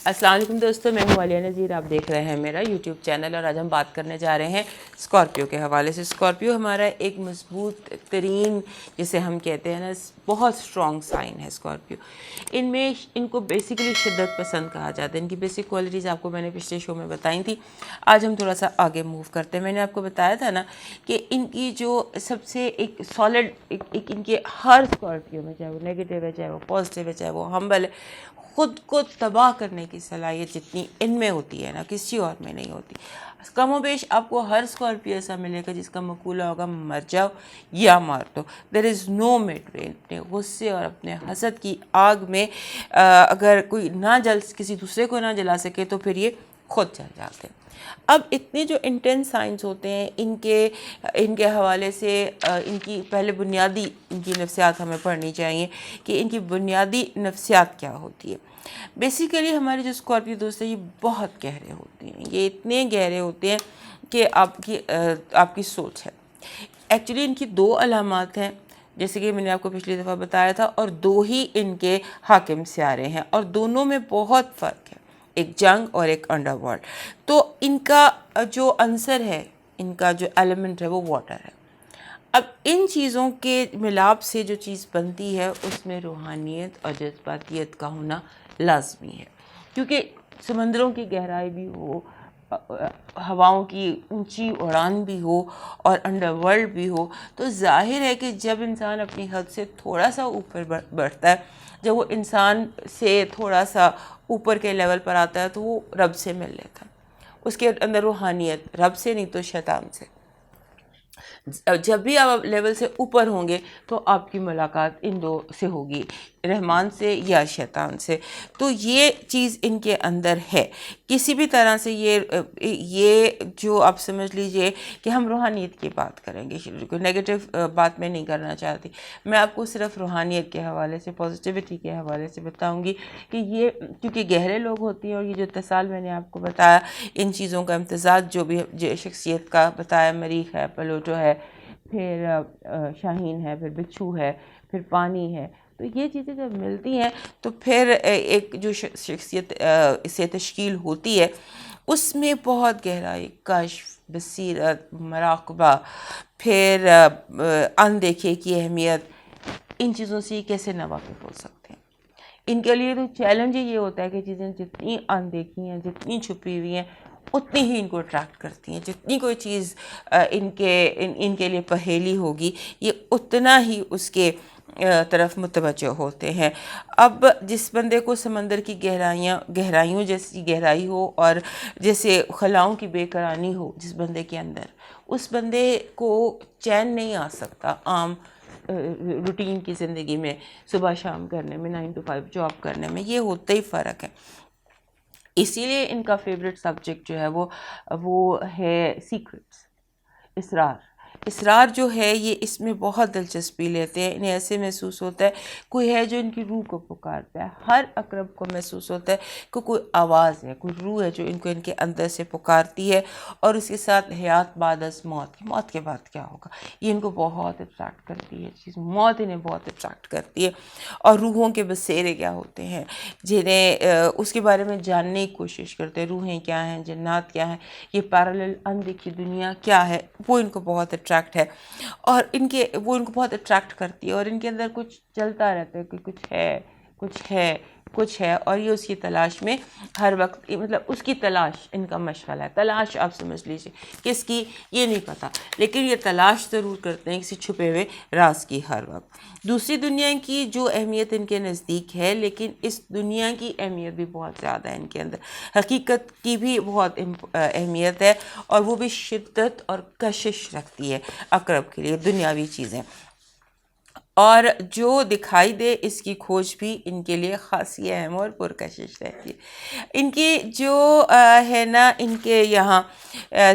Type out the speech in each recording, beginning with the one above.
السلام علیکم دوستوں، میں ہوں عالیہ نذیر، آپ دیکھ رہے ہیں میرا یوٹیوب چینل اور آج ہم بات کرنے جا رہے ہیں اسکارپیو کے حوالے سے۔ اسکارپیو ہمارا ایک مضبوط ترین، جسے ہم کہتے ہیں نا، بہت اسٹرانگ سائن ہے اسکارپیو۔ ان کو بیسیکلی شدت پسند کہا جاتا ہے۔ ان کی بیسک کوالٹیز آپ کو میں نے پچھلے شو میں بتائی تھی۔ آج ہم تھوڑا سا آگے موو کرتے ہیں۔ میں نے آپ کو بتایا تھا نا کہ ان کی جو سب سے ایک سالڈ ان کے ہر اسکارپیو میں، چاہے وہ نیگیٹو ہے، چاہے وہ پازیٹیو ہے، چاہے وہ ہمبل ہے، خود کو تباہ کرنے کی صلاحیت جتنی ان میں ہوتی ہے نا، کسی اور میں نہیں ہوتی۔ کم و بیش آپ کو ہر اسکارپیو ایسا ملے گا جس کا مقولہ ہوگا مر جاؤ یا مار دو، دیر از نو مڈ وے۔ اپنے غصے اور اپنے حسد کی آگ میں اگر کوئی کسی دوسرے کو نہ جلا سکے تو پھر یہ خود جل جاتے ہیں۔ اب اتنے جو انٹینس سائنس ہوتے ہیں ان کے حوالے سے، ان کی پہلے بنیادی ان کی نفسیات ہمیں پڑھنی چاہیے کہ ان کی بنیادی نفسیات کیا ہوتی ہے۔ بیسیکلی ہمارے جو اسکارپیو دوست ہیں یہ بہت گہرے ہوتے ہیں، یہ اتنے گہرے ہوتے ہیں کہ آپ کی سوچ ہے۔ ایکچولی ان کی دو علامات ہیں، جیسے کہ میں نے آپ کو پچھلی دفعہ بتایا تھا، اور دو ہی ان کے حاکم سیارے ہیں اور دونوں میں بہت فرق ہے، ایک جنگ اور ایک انڈر ورلڈ۔ تو ان کا جو عنصر ہے، ان کا جو ایلیمنٹ ہے وہ واٹر ہے۔ اب ان چیزوں کے ملاپ سے جو چیز بنتی ہے اس میں روحانیت اور جذباتیت کا ہونا لازمی ہے، کیونکہ سمندروں کی گہرائی بھی ہو، ہواؤں کی اونچی اڑان بھی ہو اور انڈر ورلڈ بھی ہو، تو ظاہر ہے کہ جب انسان اپنی حد سے تھوڑا سا اوپر بڑھتا ہے، جب وہ انسان سے تھوڑا سا اوپر کے لیول پر آتا ہے تو وہ رب سے مل لیتا ہے۔ اس کے اندر روحانیت رب سے نہیں تو شیطان سے۔ جب بھی آپ لیول سے اوپر ہوں گے تو آپ کی ملاقات ان دو سے ہوگی، رحمان سے یا شیطان سے۔ تو یہ چیز ان کے اندر ہے۔ کسی بھی طرح سے یہ جو آپ سمجھ لیجئے کہ ہم روحانیت کی بات کریں گے، نیگیٹو بات میں نہیں کرنا چاہتی، میں آپ کو صرف روحانیت کے حوالے سے، پازیٹیوٹی کے حوالے سے بتاؤں گی کہ یہ کیونکہ گہرے لوگ ہوتی ہیں، اور یہ جو اتصال میں نے آپ کو بتایا، ان چیزوں کا امتزاج جو بھی شخصیت کا بتایا، مریخ ہے، پلوٹو ہے، پھر شاہین ہے، پھر بچھو ہے، پھر پانی ہے، تو یہ چیزیں جب ملتی ہیں تو پھر ایک جو شخصیت سے تشکیل ہوتی ہے اس میں بہت گہرائی، کشف، بصیرت، مراقبہ، پھر اندیکھے کی اہمیت، ان چیزوں سے کیسے ناواقف ہو سکتے ہیں۔ ان کے لیے تو چیلنج یہ ہوتا ہے کہ چیزیں جتنی اندیکھی ہیں، جتنی چھپی ہوئی ہیں، اتنی ہی ان کو اٹریکٹ کرتی ہیں۔ جتنی کوئی چیز ان کے لیے پہیلی ہوگی، یہ اتنا ہی اس کے طرف متوجہ ہوتے ہیں۔ اب جس بندے کو سمندر کی گہرائیوں جیسی گہرائی ہو اور جیسے خلاؤں کی بے قراری ہو جس بندے کے اندر، اس بندے کو چین نہیں آ سکتا عام روٹین کی زندگی میں، صبح شام کرنے میں، 9 to 5 جاب کرنے میں، یہ ہوتا ہی فرق ہے۔ اسی لیے ان کا فیوریٹ سبجیکٹ جو ہے وہ ہے سیکرٹس، اسرار جو ہے یہ اس میں بہت دلچسپی لیتے ہیں۔ انہیں ایسے محسوس ہوتا ہے کوئی ہے جو ان کی روح کو پکارتا ہے، ہر عقرب کو محسوس ہوتا ہے کہ کوئی آواز ہے، کوئی روح ہے جو ان کے اندر سے پکارتی ہے، اور اس کے ساتھ حیات بعد از موت کے بعد کیا ہوگا، یہ ان کو بہت اٹریکٹ کرتی ہے چیز، موت انہیں بہت اٹریکٹ کرتی ہے۔ اور روحوں کے بسیرے کیا ہوتے ہیں جنہیں اس کے بارے میں جاننے کی کوشش کرتے ہیں، روحیں کیا ہیں، جنات کیا ہیں، یہ پیرالل اندیکھی دنیا کیا ہے، وہ ان کو بہت اٹریکٹ ہے، اور وہ ان کو بہت اٹریکٹ کرتی ہے، اور ان کے اندر کچھ چلتا رہتا ہے کہ کچھ ہے، اور یہ اس کی تلاش میں ہر وقت، مطلب اس کی تلاش ان کا مشغلہ ہے۔ تلاش آپ سمجھ لیجیے کس کی، یہ نہیں پتہ، لیکن یہ تلاش ضرور کرتے ہیں کسی چھپے ہوئے راز کی ہر وقت۔ دوسری دنیا کی جو اہمیت ان کے نزدیک ہے، لیکن اس دنیا کی اہمیت بھی بہت زیادہ ہے ان کے اندر، حقیقت کی بھی بہت اہمیت ہے، اور وہ بھی شدت اور کشش رکھتی ہے عقرب کے لیے، دنیاوی چیزیں، اور جو دکھائی دے اس کی کھوج بھی ان کے لیے خاصی اہم اور پرکشش رہتی ہے۔ ان کی جو ہے نا، ان کے یہاں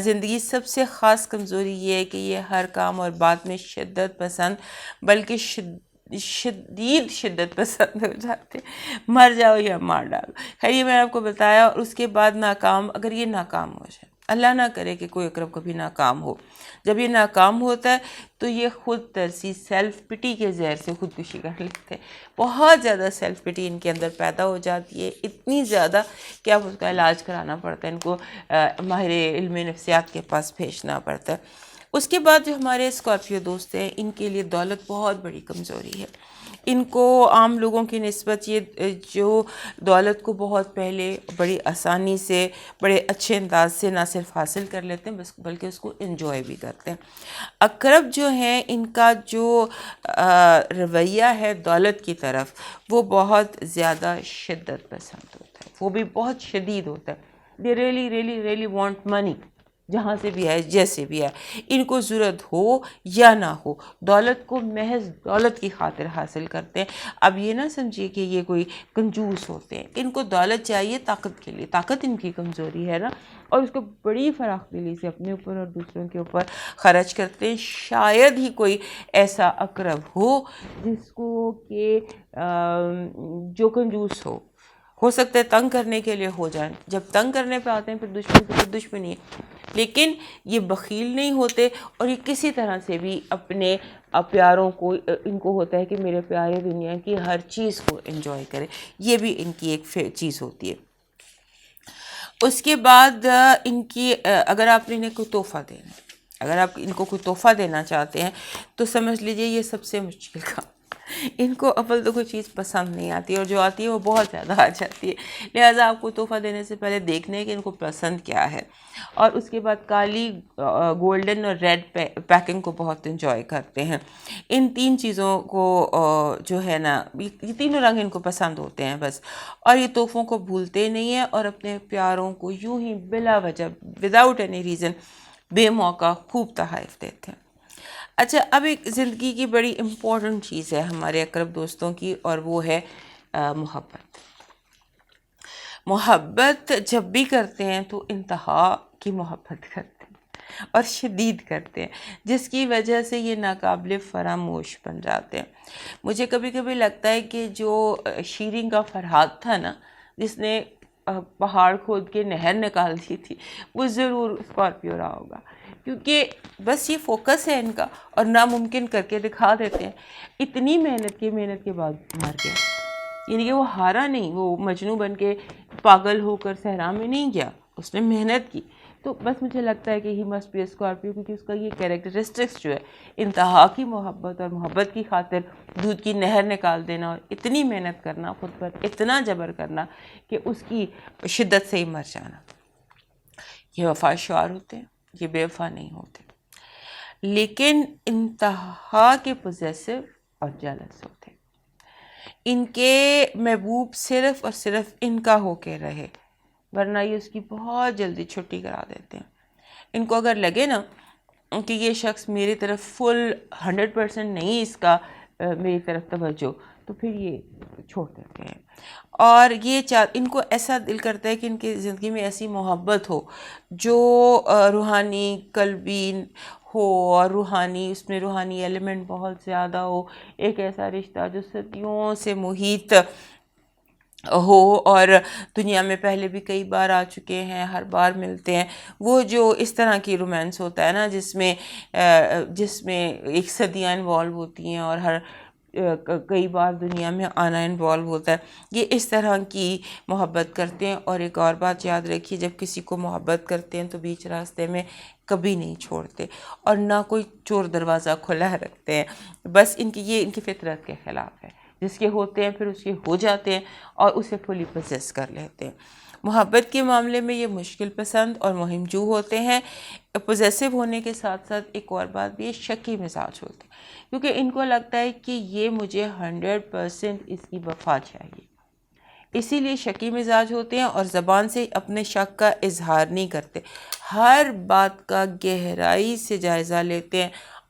زندگی سب سے خاص کمزوری یہ ہے کہ یہ ہر کام اور بات میں شدت پسند، بلکہ شدید شدت پسند ہو جاتے، مر جاؤ یا مار ڈالو۔ خیر یہ میں نے آپ کو بتایا، اور اس کے بعد اگر یہ ناکام ہو جائے، اللہ نہ کرے کہ کوئی اقرب کبھی ناکام ہو، جب یہ ناکام ہوتا ہے تو یہ خود ترسی، سیلف پٹی کے زہر سے خودکشی کر لیتے ہیں۔ بہت زیادہ سیلف پٹی ان کے اندر پیدا ہو جاتی ہے، اتنی زیادہ کہ اب اس کا علاج کرانا پڑتا ہے، ان کو ماہر علم نفسیات کے پاس بھیجنا پڑتا ہے۔ اس کے بعد جو ہمارے اسکارپیو دوست ہیں، ان کے لیے دولت بہت بڑی کمزوری ہے۔ ان کو عام لوگوں کی نسبت یہ جو دولت کو بہت پہلے بڑی آسانی سے، بڑے اچھے انداز سے نہ صرف حاصل کر لیتے ہیں بلکہ اس کو انجوائے بھی کرتے ہیں۔ عقرب جو ہیں، ان کا جو رویہ ہے دولت کی طرف، وہ بہت زیادہ شدت پسند ہوتا ہے، وہ بھی بہت شدید ہوتا ہے۔ They really really really want money, جہاں سے بھی آئے جیسے بھی آئے، ان کو ضرورت ہو یا نہ ہو، دولت کو محض دولت کی خاطر حاصل کرتے ہیں۔ اب یہ نہ سمجھیے کہ یہ کوئی کنجوس ہوتے ہیں، ان کو دولت چاہیے طاقت کے لیے، طاقت ان کی کمزوری ہے نا، اور اس کو بڑی فراخ دلی سے اپنے اوپر اور دوسروں کے اوپر خرچ کرتے ہیں۔ شاید ہی کوئی ایسا عقرب ہو جس کو کہ جو کنجوس ہو سکتا ہے تنگ کرنے کے لیے ہو جائیں، جب تنگ کرنے پہ آتے ہیں پھر دشمن تو پھر دشمنی ہے، لیکن یہ بخیل نہیں ہوتے، اور یہ کسی طرح سے بھی اپنے پیاروں کو، ان کو ہوتا ہے کہ میرے پیارے دنیا کی ہر چیز کو انجوائے کرے، یہ بھی ان کی ایک چیز ہوتی ہے۔ اس کے بعد ان کی اگر آپ نے انہیں کوئی تحفہ دینا ہے، اگر آپ ان کو کوئی تحفہ دینا چاہتے ہیں تو سمجھ لیجئے یہ سب سے مشکل کام۔ ان کو اول تو کوئی چیز پسند نہیں آتی، اور جو آتی ہے وہ بہت زیادہ آ جاتی ہے، لہٰذا آپ کو تحفہ دینے سے پہلے دیکھنا ہے کہ ان کو پسند کیا ہے۔ اور اس کے بعد کالی، گولڈن اور ریڈ پیکنگ کو بہت انجوائے کرتے ہیں۔ ان تین چیزوں کو جو ہے نا، یہ تینوں رنگ ان کو پسند ہوتے ہیں بس، اور یہ تحفوں کو بھولتے نہیں ہیں، اور اپنے پیاروں کو یوں ہی بلا وجہ، وداؤٹ اینی ریزن، بے موقع خوب تحائف دیتے ہیں۔ اچھا، اب ایک زندگی کی بڑی امپورٹنٹ چیز ہے ہمارے عقرب دوستوں کی، اور وہ ہے محبت۔ محبت جب بھی کرتے ہیں تو انتہا کی محبت کرتے ہیں اور شدید کرتے ہیں، جس کی وجہ سے یہ ناقابل فراموش بن جاتے ہیں۔ مجھے کبھی کبھی لگتا ہے کہ جو شیریں کا فرہاد تھا نا، جس نے پہاڑ کھود کے نہر نکال دی تھی، وہ ضرور اسکارپیو رہا ہوگا، کیونکہ بس یہ فوکس ہے ان کا، اور ناممکن کر کے دکھا دیتے ہیں۔ اتنی محنت کے بعد مار گیا، یعنی کہ وہ ہارا نہیں، وہ مجنوں بن کے پاگل ہو کر صحرا میں نہیں گیا، اس نے محنت کی۔ تو بس مجھے لگتا ہے کہ ہی مسٹ بی اسکارپیو، کیونکہ اس کا یہ کیریکٹرسٹکس جو ہے، انتہا کی محبت، اور محبت کی خاطر دودھ کی نہر نکال دینا، اور اتنی محنت کرنا، خود پر اتنا جبر کرنا کہ اس کی شدت سے ہی مر جانا۔ یہ وفا شعار ہوتے ہیں، یہ بے وفا نہیں ہوتے، لیکن انتہا کے پوزیسو اور جیلس ہوتے ہیں۔ ان کے محبوب صرف اور صرف ان کا ہو کے رہے، ورنہ یہ اس کی بہت جلدی چھٹی کرا دیتے ہیں۔ ان کو اگر لگے نا کہ یہ شخص میری طرف فل 100% نہیں، اس کا میری طرف توجہ، تو پھر یہ چھوڑ دیتے ہیں۔ اور یہ ان کو ایسا دل کرتا ہے کہ ان کی زندگی میں ایسی محبت ہو جو روحانی، قلبی ہو، اور روحانی، اس میں روحانی ایلیمنٹ بہت زیادہ ہو، ایک ایسا رشتہ جو صدیوں سے محیط ہو، اور دنیا میں پہلے بھی کئی بار آ چکے ہیں، ہر بار ملتے ہیں۔ وہ جو اس طرح کی رومانس ہوتا ہے نا، جس میں ایک صدیاں انوالو ہوتی ہیں، اور ہر کئی بار دنیا میں آنا انوالو ہوتا ہے، یہ اس طرح کی محبت کرتے ہیں۔ اور ایک اور بات یاد رکھیے، جب کسی کو محبت کرتے ہیں تو بیچ راستے میں کبھی نہیں چھوڑتے، اور نہ کوئی چور دروازہ کھلا رکھتے ہیں۔ بس یہ ان کی فطرت کے خلاف ہے، جس کے ہوتے ہیں پھر اس کے ہو جاتے ہیں، اور اسے فلی پوزیس کر لیتے ہیں۔ محبت کے معاملے میں یہ مشکل پسند اور مہم جو ہوتے ہیں۔ پوزیسو ہونے کے ساتھ ساتھ ایک اور بات بھی، شکی مزاج ہوتے ہیں، کیونکہ ان کو لگتا ہے کہ یہ مجھے 100% اس کی وفا چاہیے، اسی لیے شکی مزاج ہوتے ہیں، اور زبان سے اپنے شک کا اظہار نہیں کرتے، ہر بات کا گہرائی سے جائزہ لیتے ہیں،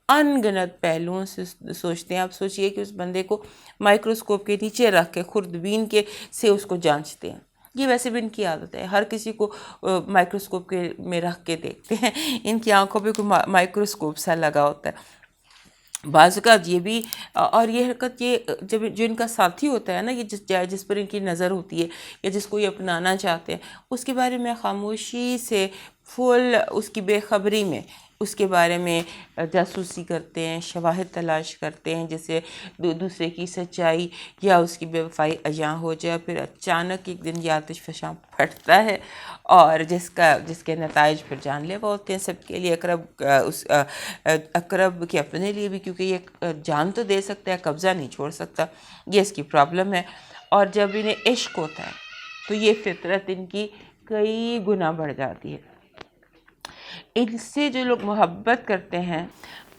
ان گنت پہلوؤں سے سوچتے ہیں۔ آپ سوچئے کہ اس بندے کو مائکروسکوپ کے نیچے رکھ کے، خوردبین سے اس کو جانچتے ہیں۔ یہ ویسے بھی ان کی عادت ہے، ہر کسی کو مائکروسکوپ میں رکھ کے دیکھتے ہیں، ان کی آنکھوں پہ کوئی مائکروسکوپ سا لگا ہوتا ہے۔ بعض اوقات یہ بھی، اور یہ حرکت جو ان کا ساتھی ہوتا ہے نا، یہ جس پر ان کی نظر ہوتی ہے، یا جس کو یہ اپنانا چاہتے ہیں، اس کے بارے میں خاموشی سے، فل اس کی بے خبری میں اس کے بارے میں جاسوسی کرتے ہیں، شواہد تلاش کرتے ہیں، جسے دوسرے کی سچائی یا اس کی بے وفائی عیاں ہو جائے، پھر اچانک ایک دن یہ آتش فشاں پھٹتا ہے اور جس کے نتائج پھر جان لیوا ہوتے ہیں سب کے لیے، اقرب کے اپنے لیے بھی، کیونکہ یہ جان تو دے سکتا ہے، قبضہ نہیں چھوڑ سکتا، یہ اس کی پرابلم ہے۔ اور جب انہیں عشق ہوتا ہے تو یہ فطرت ان کی کئی گنا بڑھ جاتی ہے۔ ان سے جو لوگ محبت کرتے ہیں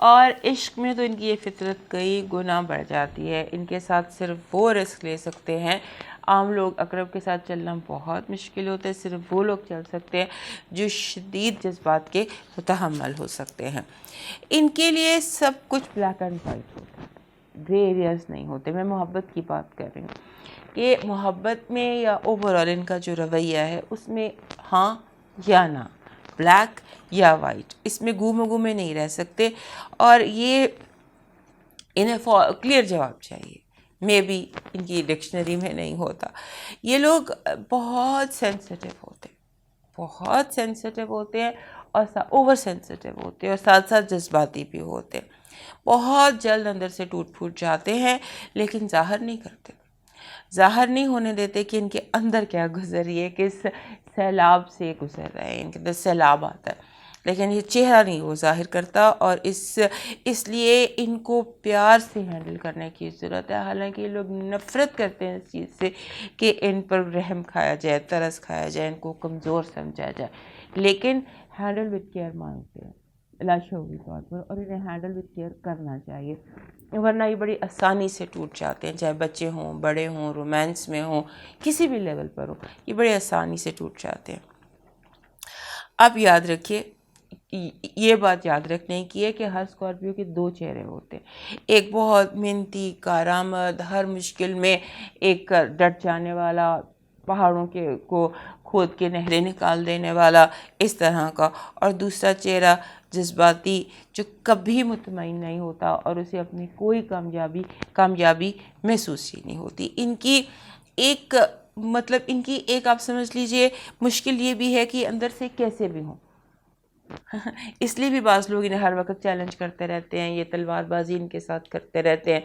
اور عشق میں، تو ان کی یہ فطرت کئی گنا بڑھ جاتی ہے۔ ان کے ساتھ صرف وہ رسک لے سکتے ہیں، عام لوگ اقرب کے ساتھ چلنا بہت مشکل ہوتا ہے، صرف وہ لوگ چل سکتے ہیں جو شدید جذبات کے متحمل ہو سکتے ہیں۔ ان کے لیے سب کچھ بلیک اینڈ وائٹ ہوتا ہے، گرے ایریاز نہیں ہوتے۔ میں محبت کی بات کر رہی ہوں کہ محبت میں یا اوور آل ان کا جو رویہ ہے اس میں ہاں یا نہ، بلیک یا وائٹ، اس میں گومے نہیں رہ سکتے، اور یہ انہیں کلیئر جواب چاہیے۔ مے بی ان کی ڈکشنری میں نہیں ہوتا۔ یہ لوگ بہت سینسیٹیو ہوتے ہیں اور اوور سینسیٹیو ہوتے ہیں، اور ساتھ ساتھ جذباتی بھی ہوتے ہیں، بہت جلد اندر سے ٹوٹ پھوٹ جاتے ہیں، لیکن ظاہر نہیں کرتے، ظاہر نہیں ہونے دیتے کہ ان کے اندر کیا گزر رہی ہے، کس سیلاب سے گزر رہے ہیں، ان کے اندر سیلاب آتا ہے، لیکن یہ چہرہ نہیں وہ ظاہر کرتا، اور اس لیے ان کو پیار سے ہینڈل کرنے کی ضرورت ہے۔ حالانکہ یہ لوگ نفرت کرتے ہیں اس چیز سے کہ ان پر رحم کھایا جائے، ترس کھایا جائے، ان کو کمزور سمجھا جائے، لیکن ہینڈل وتھ کیئر مانگتے ہیں لاشعوری طور پر، اور انہیں ہینڈل وتھ کیئر کرنا چاہیے، ورنہ یہ بڑی آسانی سے ٹوٹ جاتے ہیں، چاہے بچے ہوں، بڑے ہوں، رومانس میں ہوں، کسی بھی لیول پر ہو، یہ بڑے آسانی سے ٹوٹ جاتے ہیں۔ اب یاد رکھیے، یہ بات یاد رکھنے کی ہے کہ ہر اسکارپیو کے دو چہرے ہوتے ہیں، ایک بہت محنتی، کارآمد، ہر مشکل میں ایک ڈٹ جانے والا، پہاڑوں کو کھود کے نہریں نکال دینے والا، اس طرح کا، اور دوسرا چہرہ جذباتی، جو کبھی مطمئن نہیں ہوتا اور اسے اپنی کوئی کامیابی محسوس ہی نہیں ہوتی۔ ان کی ایک آپ سمجھ لیجئے مشکل یہ بھی ہے کہ اندر سے کیسے بھی ہوں، اس لیے بھی بعض لوگ انہیں ہر وقت چیلنج کرتے رہتے ہیں، یہ تلوار بازی ان کے ساتھ کرتے رہتے ہیں،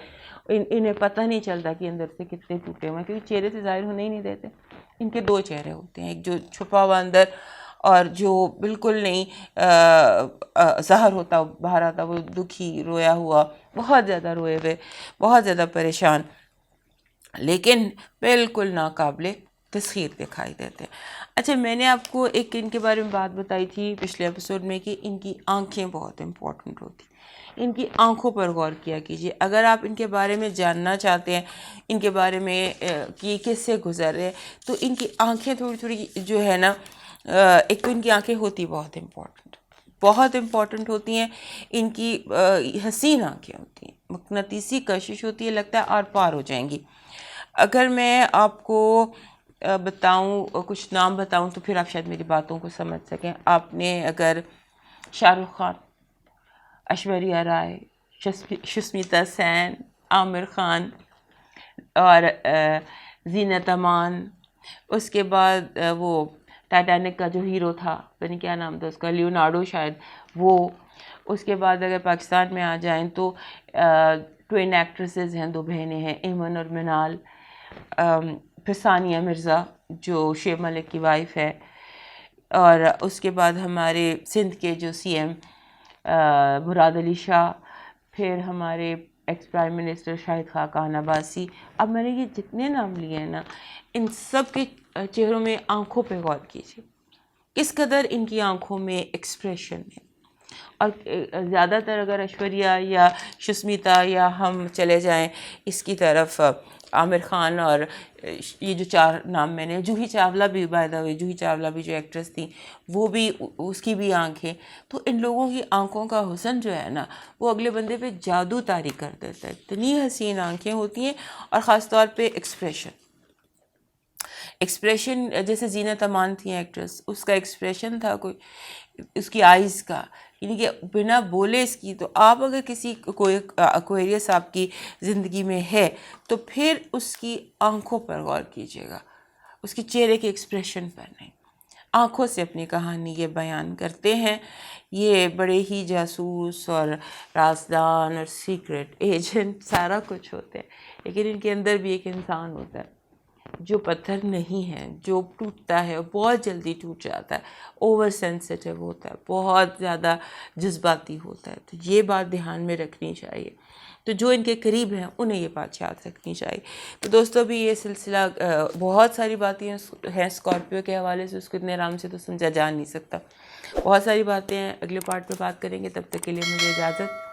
انہیں پتہ نہیں چلتا کہ اندر سے کتنے ٹوٹے ہوئے ہیں، کیونکہ چہرے سے ظاہر ہونے ہی نہیں دیتے۔ ان کے دو چہرے ہوتے ہیں، ایک جو چھپا ہوا اندر، اور جو بالکل نہیں ظاہر ہوتا باہر آتا، وہ دکھی، رویا ہوا، بہت زیادہ روئے ہوئے، بہت زیادہ پریشان، لیکن بالکل ناقابل تسخیر دکھائی دیتے ہیں۔ اچھا، میں نے آپ کو ایک ان کے بارے میں بات بتائی تھی پچھلے ایپیسوڈ میں کہ ان کی آنکھیں بہت امپورٹنٹ ہوتی ہیں، ان کی آنکھوں پر غور کیا کیجیے۔ اگر آپ ان کے بارے میں جاننا چاہتے ہیں، ان کے بارے میں کہ کس سے گزر رہے، تو ان کی آنکھیں تھوڑی جو ہے نا، ایک تو ان کی آنکھیں ہوتی بہت امپورٹنٹ ہوتی ہیں، ان کی حسین آنکھیں ہوتی ہیں، مقناطیسی کشش ہوتی ہے، لگتا ہے آر پار ہو جائیں گی۔ اگر میں آپ کو بتاؤں، کچھ نام بتاؤں، تو پھر آپ شاید میری باتوں کو سمجھ سکیں۔ آپ نے اگر شاہ رخ خان، ایشوریہ رائے، شسمیتا سین، عامر خان، اور زینت امان، اس کے بعد وہ ٹائٹینک کا جو ہیرو تھا، پتہ نہیں کیا نام تھا اس کا، لیونارڈو شاید، وہ، اس کے بعد اگر پاکستان میں آ جائیں تو ٹوین ایکٹریسز ہیں، دو بہنیں ہیں، ایمن اور منال، پھر ثانیہ مرزا جو شعیب ملک کی وائف ہے، اور اس کے بعد ہمارے سندھ کے جو سی ایم مراد علی شاہ، پھر ہمارے ex prime minister Shahid Khaqan Abbasi. اب میں نے یہ جتنے نام لیے ہیں نا، ان سب کے چہروں میں آنکھوں پہ غور کیجیے، کس قدر ان کی آنکھوں میں ایکسپریشن ہے۔ اور زیادہ تر اگر ایشوریہ یا شسمیتا یا ہم چلے جائیں اس کی طرف، عامر خان، اور یہ جو چار نام میں نے، جوہی چاولہ بھی، بائی دا وے، جوہی چاولہ بھی جو ایکٹریس تھیں، وہ بھی، اس کی بھی آنکھیں، تو ان لوگوں کی آنکھوں کا حسن جو ہے نا، وہ اگلے بندے پہ جادو طاری کر دیتا ہے، اتنی حسین آنکھیں ہوتی ہیں، اور خاص طور پہ ایکسپریشن، جیسے زینت امان تھی ایکٹریس، اس کا ایکسپریشن تھا کوئی، اس کی آئیز کا، یعنی کہ بنا بولے اس کی، تو آپ اگر کوئی ایکویریس آپ کی زندگی میں ہے تو پھر اس کی آنکھوں پر غور کیجیے گا، اس کے چہرے کے ایکسپریشن پر نہیں۔ آنکھوں سے اپنی کہانی یہ بیان کرتے ہیں. یہ بڑے ہی جاسوس اور رازدان اور سیکرٹ ایجنٹ سارا کچھ ہوتے ہیں، لیکن ان کے اندر بھی ایک انسان ہوتا ہے جو پتھر نہیں ہے، جو ٹوٹتا ہے، بہت جلدی ٹوٹ جاتا ہے، اوور سینسیٹیو ہوتا ہے، بہت زیادہ جذباتی ہوتا ہے. تو یہ بات دھیان میں رکھنی چاہیے. تو جو ان کے قریب ہیں انہیں یہ بات یاد رکھنی چاہیے. تو دوستوں بھی یہ سلسلہ بہت ساری باتیں ہیں اسکارپیو کے حوالے سے، اس کو اتنے آرام سے تو سمجھا جا نہیں سکتا. بہت ساری باتیں ہیں، اگلے پارٹ میں بات کریں گے. تب تک کے لیے مجھے اجازت.